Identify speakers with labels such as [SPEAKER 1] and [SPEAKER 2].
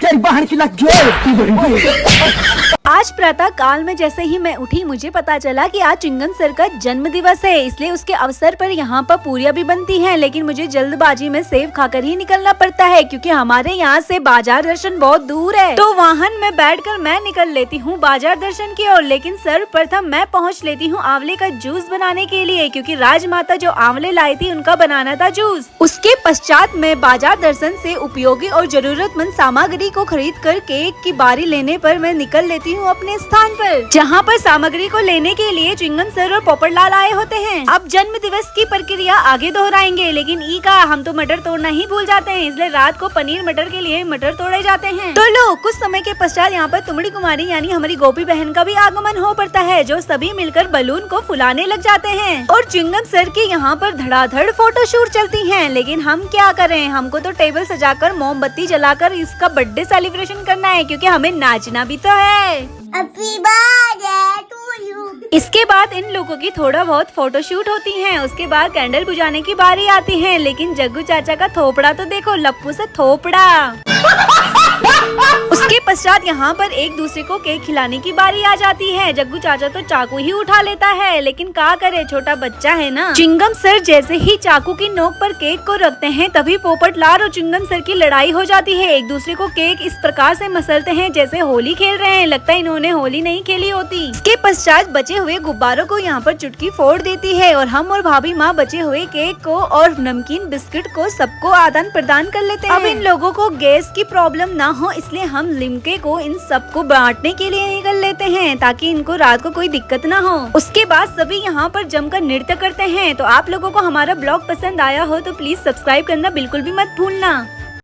[SPEAKER 1] तेरी बहन की लग गई।
[SPEAKER 2] आज प्रातः काल में जैसे ही मैं उठी मुझे पता चला कि आज चिंगम सर का जन्म दिवस है, इसलिए उसके अवसर पर यहाँ पर पूरियां भी बनती हैं। लेकिन मुझे जल्दबाजी में सेव खाकर ही निकलना पड़ता है क्योंकि हमारे यहाँ से बाजार दर्शन बहुत दूर है। तो वाहन में बैठकर मैं निकल लेती हूँ बाजार दर्शन की ओर। लेकिन सर्वप्रथम मैं पहुँच लेती हूँ आंवले का जूस बनाने के लिए, क्योंकि राजमाता जो आंवले लाई थी उनका बनाना था जूस। उसके पश्चात मैं बाजार दर्शन से उपयोगी और जरूरतमंद सामग्री को खरीद कर केक की बारी लेने पर मैं निकल लेती हूँ अपने स्थान पर, जहाँ पर सामग्री को लेने के लिए चिंगम सर और पोपटलाल आए होते हैं। अब जन्म दिवस की प्रक्रिया आगे दोहराएंगे, लेकिन ई का हम तो मटर तोड़ना ही भूल जाते हैं, इसलिए रात को पनीर मटर के लिए मटर तोड़े जाते हैं। तो लो कुछ समय के पश्चात यहाँ पर तुमड़ी कुमारी यानी हमारी गोपी बहन का भी आगमन हो पड़ता है, जो सभी मिलकर बलून को फुलाने लग जाते हैं और चिंगम सर के यहाँ पर धड़ाधड़ फोटोशूट चलती है। लेकिन हम क्या करें, हमको तो टेबल सजाकर मोमबत्ती जलाकर इसका बर्थडे सेलिब्रेशन करना है, क्योंकि हमें नाचना भी तो है।
[SPEAKER 3] Happy birthday to you.
[SPEAKER 2] इसके बाद इन लोगों की थोड़ा बहुत फोटोशूट होती है। उसके बाद कैंडल बुझाने की बारी आती है, लेकिन जग्गू चाचा का थोपड़ा तो देखो, लप्पू से थोपड़ा। उसके पश्चात यहाँ पर एक दूसरे को केक खिलाने की बारी आ जाती है। जग्गू चाचा तो चाकू ही उठा लेता है, लेकिन क्या करे, छोटा बच्चा है ना। चिंगम सर जैसे ही चाकू की नोक पर केक को रखते हैं तभी पोपटलाल और चिंगम सर की लड़ाई हो जाती है। एक दूसरे को केक इस प्रकार से मसलते हैं जैसे होली खेल रहे हैं, लगता है इन्होंने होली नहीं खेली होती। इसके पश्चात बचे हुए गुब्बारों को यहाँ पर चुटकी फोड़ देती है और हम और भाभी माँ बचे हुए केक को और नमकीन बिस्किट को सबको आदान प्रदान कर लेते हैं। अब इन लोगों को गैस की प्रॉब्लम ना हो, इसलिए हम लिमके को इन सबको बांटने के लिए निकल लेते हैं, ताकि इनको रात को कोई दिक्कत ना हो। उसके बाद सभी यहाँ पर जमकर नृत्य करते हैं। तो आप लोगों को हमारा ब्लॉग पसंद आया हो तो प्लीज सब्सक्राइब करना बिल्कुल भी मत भूलना।